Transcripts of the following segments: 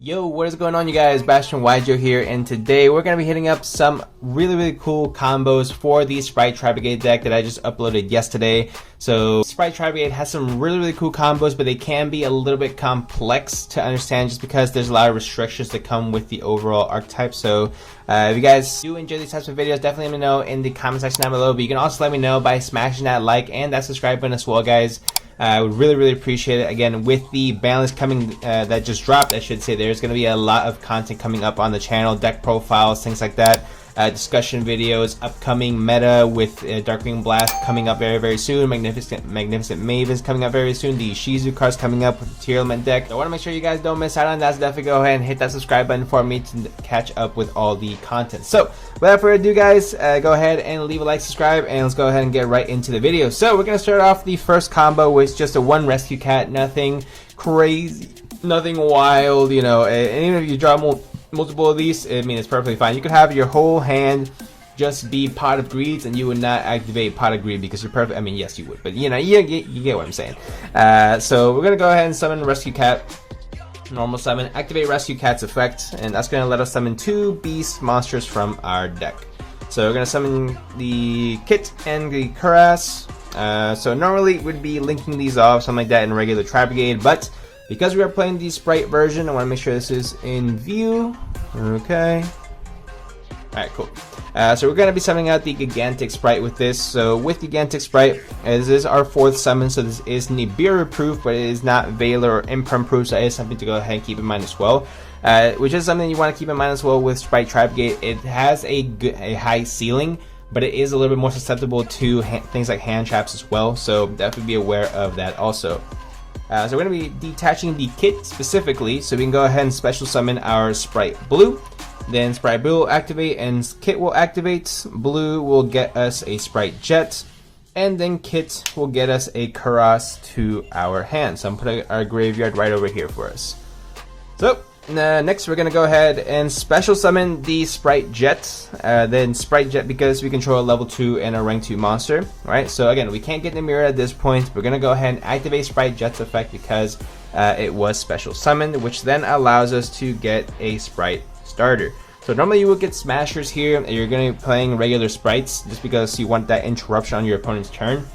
Yo, what is going on, you guys? Bastion YJ here, and today we're going to be hitting up some really cool combos for the Spright Tri-Brigade deck that I just uploaded yesterday. So Spright Tri-Brigade has some really cool combos, but they can be a little bit complex to understand just because there's a lot of restrictions that come with the overall archetype. So if you guys do enjoy these types of videos, definitely let me know in the comment section down below, but you can also let me know by smashing that like and that subscribe button as well, guys. I would really appreciate it. Again, with the Banlist coming that just dropped, I should say, there's going to be a lot of content coming up on the channel, deck profiles, things like that, discussion videos, upcoming meta with Darkwing Blast coming up very soon, Magnificent Mavens coming up very soon, the Shizu cards coming up with the Tier Element deck. So I want to make sure you guys don't miss out on that, so definitely go ahead and hit that subscribe button for me to catch up with all the content. So without further ado, guys, go ahead and leave a like, subscribe, and let's go ahead and get right into the video. So we're going to start off the first combo with just a one rescue cat, nothing crazy, nothing wild, you know, and even if you draw multiple of these, I mean, it's perfectly fine. You could have your whole hand just be Pot of Greeds and you would not activate Pot of Greed because you're perfect. I mean, yes, you would, but you know, you get what I'm saying. So we're gonna go ahead and summon Rescue Cat, normal summon, activate Rescue Cat's effect, and that's gonna let us summon two beast monsters from our deck. So we're gonna summon the Kit and the Cuirass. So normally we'd be linking these off, something like that, in regular Tri-Brigade, but because we are playing the Spright version, I want to make sure this is in view. Okay. Alright, cool. So we're going to be summoning out the Gigantic Spright with this. So with Gigantic Spright, this is our fourth summon, so this is Nibiru proof, but it is not Veiler or Imperm proof, so that is something to go ahead and keep in mind as well. Which is something you want to keep in mind as well with Spright Tri-Brigade. It has a high ceiling, but it is a little bit more susceptible to things like hand traps as well, so definitely be aware of that also. So we're going to be detaching the Kit specifically, so we can go ahead and special summon our Spright Blue. Then Spright Blue will activate and Kit will activate. Blue will get us a Spright Jet, and then Kit will get us a Cuirass to our hand. So I'm putting our graveyard right over here for us. So next we're going to go ahead and special summon the Spright Jet. Then Spright Jet, because we control a level 2 and a rank 2 monster, right? So again, we can't get the mirror at this point. We're going to go ahead and activate Spright Jet's effect because it was special summoned, which then allows us to get a Spright starter. So normally you would get Smashers here, and you're going to be playing regular Sprites just because you want that interruption on your opponent's turn.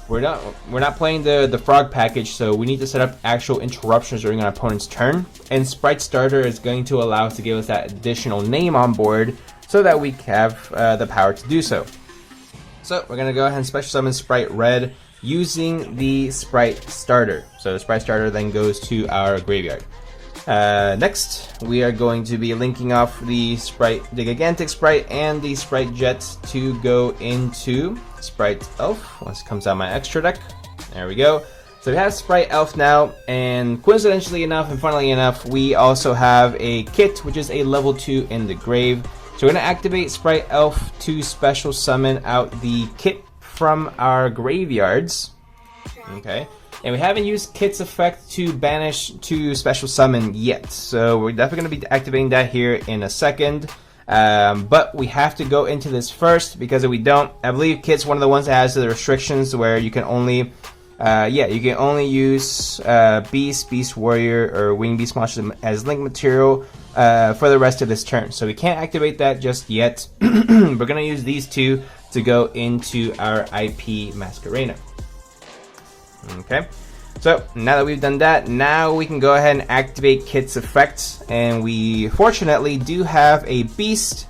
We're not playing the frog package, so we need to set up actual interruptions during our opponent's turn. And Spright Starter is going to allow us to give us that additional name on board so that we have the power to do so. So we're going to go ahead and special summon Spright Red using the Spright Starter. So the Spright Starter then goes to our graveyard. Next, we are going to be linking off the Gigantic Spright and the Spright Jet to go into Spright Elf once it comes out my extra deck. There we go. So we have Spright Elf now, and coincidentally enough and funnily enough, we also have a Kit, which is a level 2 in the grave. So we're going to activate Spright Elf to special summon out the Kit from our graveyards. Okay. And we haven't used Kit's effect to banish to special summon yet, so we're definitely going to be activating that here in a second. But we have to go into this first, because if we don't, I believe Kit's one of the ones that has the restrictions where you can only, you can only use Beast Warrior, or Wing Beast monsters as link material for the rest of this turn. So we can't activate that just yet. We're going to use these two to go into our IP Masquerena. Okay, so now that we've done that, now we can go ahead and activate Kit's effect, and we fortunately do have a beast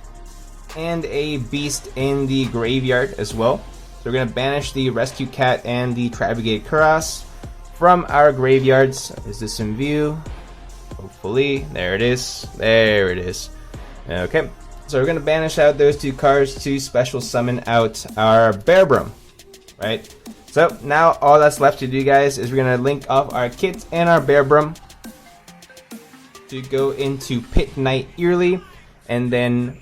and a beast in the graveyard as well. So we're going to banish the Rescue Cat and the Tri-Brigade Cuirass from our graveyards. Is this in view? Hopefully. There it is. There it is. Okay, so we're going to banish out those two cards to special summon out our Bearbrum, right? So now all that's left to do, guys, is we're going to link off our Kit and our Bearbrum to go into Pit Knight Eerily, and then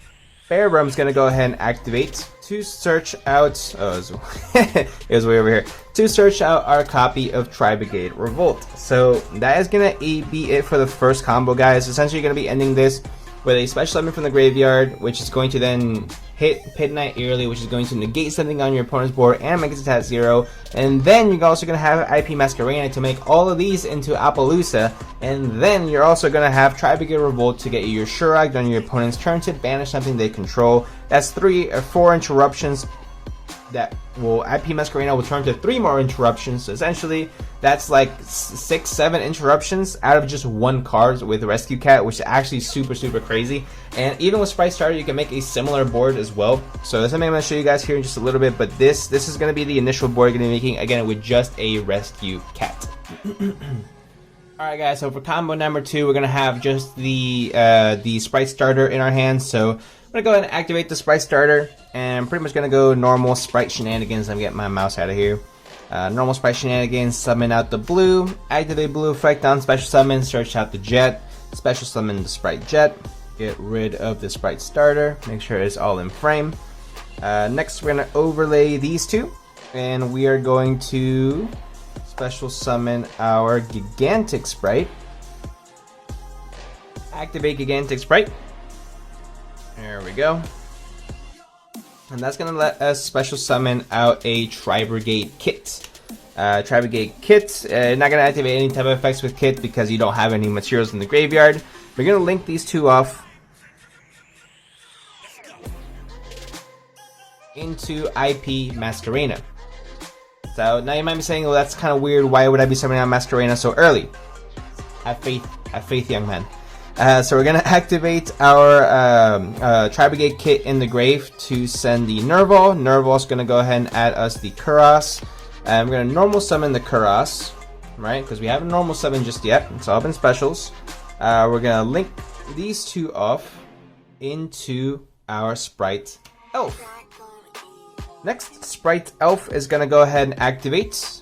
Bearbrum's going to go ahead and activate to search out, it was way over here, to search out our copy of Tri-Brigade Revolt. So that is going to be it for the first combo, guys. Essentially, you're going to be ending this with a special summon from the graveyard, which is going to then hit Midnight Eerily, which is going to negate something on your opponent's board and make its attack 0. And then you're also going to have IP Masquerena to make all of these into Appaloosa. And then you're also going to have Tri-Brigade Revolt to get you your Shurag on your opponent's turn to banish something they control. That's 3 or 4 interruptions. That will IP Masquerena will turn to 3 more interruptions. So essentially, that's like 6-7 interruptions out of just 1 card with Rescue Cat, which is actually super crazy. And even with Sprite Starter, you can make a similar board as well. So that's something I'm going to show you guys here in just a little bit. But this is going to be the initial board you're going to be making, again, with just a Rescue Cat. Alright guys, so for combo number 2, we're going to have just the Sprite Starter in our hands. So I'm going to go ahead and activate the Sprite Starter, and I'm pretty much going to go normal Sprite Shenanigans. I'm getting my mouse out of here. Normal Sprite Shenanigans, summon out the blue, activate blue effect on special summon, search out the Jet, special summon the Sprite Jet, get rid of the Sprite Starter, make sure it's all in frame. Next we're going to overlay these two, and we are going to special summon our Gigantic Sprite, activate Gigantic Sprite. There we go. And that's going to let us special summon out a Tri-Brigade Kit. Tri-Brigade Kit, not going to activate any type of effects with Kit because you don't have any materials in the graveyard. We're going to link these two off into IP Masquerena. So now you might be saying, well, that's kind of weird. Why would I be summoning out Masquerena so early? Have faith, young man. So we're going to activate our Tri-Brigade Kit in the grave to send the Nerval. Nerval's going to go ahead and add us the Kuros. We're going to normal summon the Kuros, right? Because we haven't normal summoned just yet. It's all been specials. We're going to link these two off into our Sprite Elf. Next, Sprite Elf is going to go ahead and activate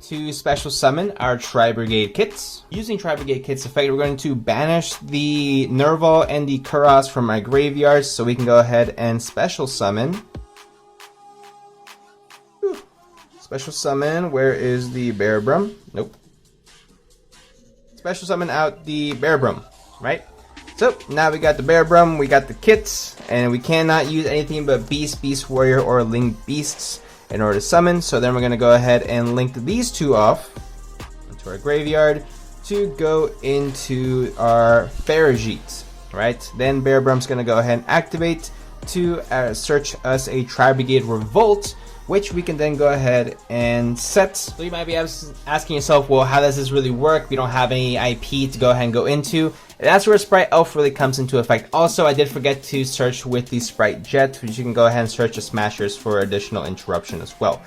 to special summon our Tri-Brigade Kits. Using Tri-Brigade Kits effect, we're going to banish the Nerval and the Kuros from my graveyard, so we can go ahead and special summon. Special summon, where is the Bearbrum? Nope. Special summon out the Bearbrum, right? So now we got the Bearbrum, we got the kits, and we cannot use anything but Beast, Beast Warrior, or Link Beasts in order to summon. So then we're going to go ahead and link these two off into our graveyard to go into our Farigite, right? Then Bearbrum's going to go ahead and activate to search us a Tri-Brigade Revolt, which we can then go ahead and set. So you might be asking yourself, well, how does this really work? We don't have any IP to go ahead and go into. And that's where Sprite Elf really comes into effect. Also, I did forget to search with the Sprite Jet, which you can go ahead and search the Smashers for additional interruption as well.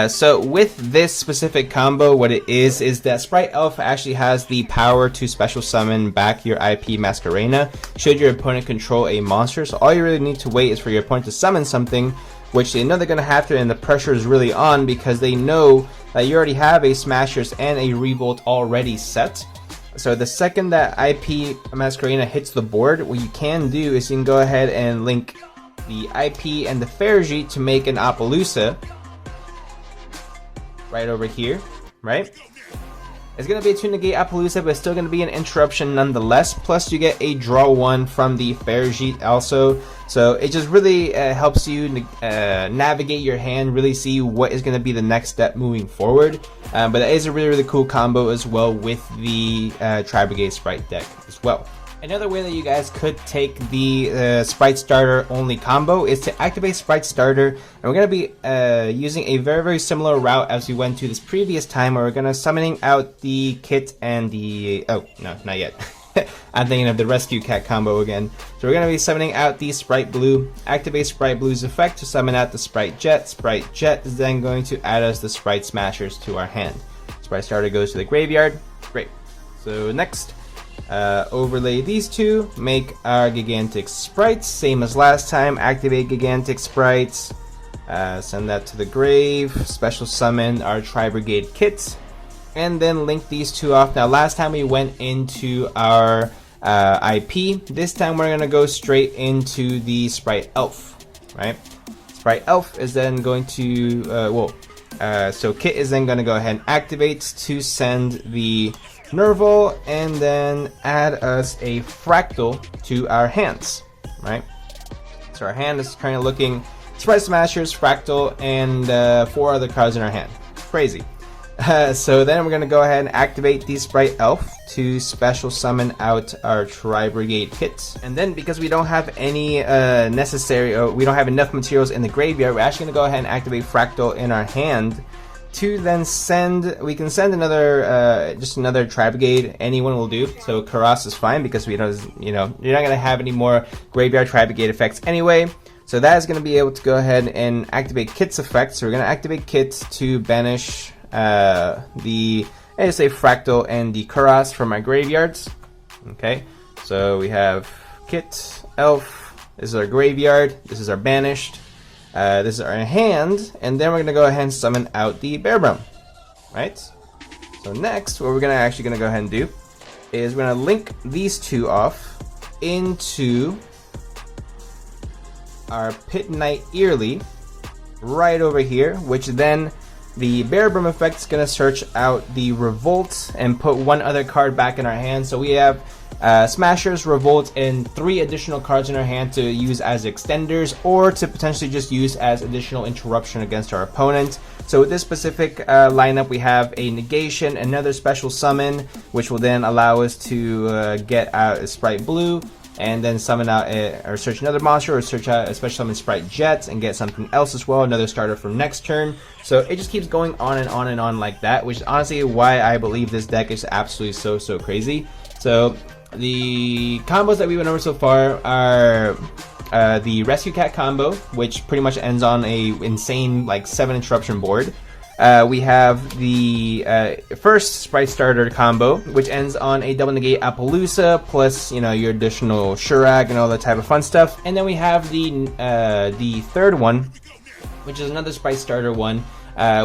So with this specific combo, what it is that Sprite Elf actually has the power to special summon back your IP Masquerena should your opponent control a monster. So all you really need to wait is for your opponent to summon something, which they know they're going to have to, and the pressure is really on because they know that you already have a Smashers and a Revolt already set. So the second that IP Masquerena hits the board, what you can do is you can go ahead and link the IP and the Farigite to make an Appaloosa right over here, right? It's going to be a 2 negate Appaloosa, but it's still going to be an interruption nonetheless. Plus you get a draw 1 from the Farigite also. So it just really helps you navigate your hand, really see what is going to be the next step moving forward. But that is a really cool combo as well with the Tri-Brigade Sprite deck as well. Another way that you guys could take the Sprite Starter only combo is to activate Sprite Starter, and we're going to be using a very similar route as we went to this previous time, where we're going to summoning out the Kit and the... oh, no, not yet. I'm thinking of the Rescue Cat combo again. So we're going to be summoning out the Sprite Blue, activate Sprite Blue's effect to summon out the Sprite Jet. Sprite Jet is then going to add us the Sprite Smashers to our hand. Sprite Starter goes to the graveyard. Great. So next... overlay these two, make our Gigantic Sprites, same as last time, activate Gigantic Sprites, send that to the grave, special summon our Tri-Brigade Kit, and then link these two off. Now last time we went into our IP, this time we're going to go straight into the Sprite Elf, right? Sprite Elf is then going to, so Kit is then going to go ahead and activate to send the Nerval, and then add us a Fractal to our hands, right? So our hand is currently looking Sprite Smashers, Fractal, and 4 other cards in our hand. Crazy. So then we're going to go ahead and activate the Sprite Elf to special summon out our Tri-Brigade kit. And then because we don't have any we don't have enough materials in the graveyard, we're actually going to go ahead and activate Fractal in our hand to then we can send another, just another Tri-Brigade. Anyone will do. So Karas is fine because we don't, you're not going to have any more graveyard Tri-Brigade effects anyway. So that is going to be able to go ahead and activate Kit's effect. So we're going to activate Kit to banish the, let's say, Fractal and the Karas from our graveyards. Okay, so we have Kit, Elf, this is our graveyard, this is our banished, this is our hand, and then we're going to go ahead and summon out the Bearbrum, right? So next, what we're actually going to go ahead and do is we're going to link these two off into our Pit Knight Early right over here, which then the Bearbrum effect is going to search out the Revolt and put one other card back in our hand. So we have Smashers, Revolt, and 3 additional cards in our hand to use as extenders or to potentially just use as additional interruption against our opponent. So with this specific lineup, we have a negation, another special summon, which will then allow us to get out a Sprite Blue, and then summon out or search another monster, or search out a special summon Sprite Jet and get something else as well, another starter for next turn. So it just keeps going on and on and on like that, which is honestly why I believe this deck is absolutely so crazy. So the combos that we went over so far are the Rescue Cat combo, which pretty much ends on a insane like 7 interruption board. We have the first Sprite Starter combo, which ends on a double negate Appaloosa plus, your additional Shurag and all that type of fun stuff. And then we have the third one, which is another Sprite Starter one,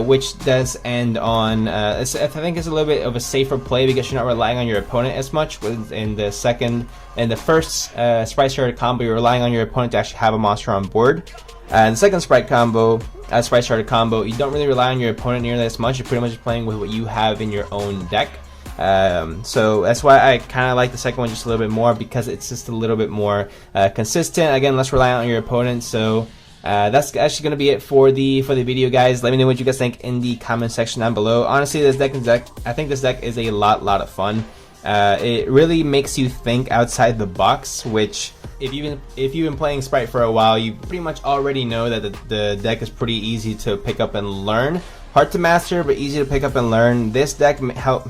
which does end on, I think it's a little bit of a safer play because you're not relying on your opponent as much. In the first Sprite Starter combo, you're relying on your opponent to actually have a monster on board. The second Sprite Starter combo, you don't really rely on your opponent nearly as much. You're pretty much playing with what you have in your own deck. So that's why I kind of like the second one just a little bit more, because it's just a little bit more consistent. Again, less reliant on your opponent. So that's actually going to be it for the video, guys. Let me know what you guys think in the comment section down below. Honestly, I think this deck is a lot of fun. It really makes you think outside the box, which if you've been playing Sprite for a while, you pretty much already know that the deck is pretty easy to pick up and learn. Hard to master, but easy to pick up and learn. This deck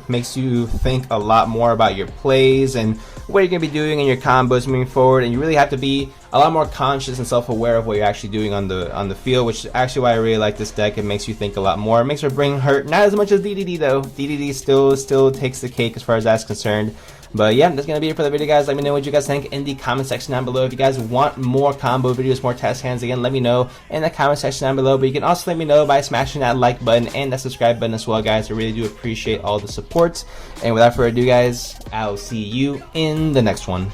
makes you think a lot more about your plays and what you're going to be doing in your combos moving forward, and you really have to be a lot more conscious and self-aware of what you're actually doing on the field, which is actually why I really like this deck. It makes you think a lot more. It makes your brain hurt, not as much as DDD though. DDD still takes the cake as far as that's concerned. But yeah, that's going to be it for the video, guys. Let me know what you guys think in the comment section down below. If you guys want more combo videos, more test hands, again, let me know in the comment section down below. But you can also let me know by smashing that like button and that subscribe button as well, guys. I really do appreciate all the support. And without further ado, guys, I'll see you in the next one.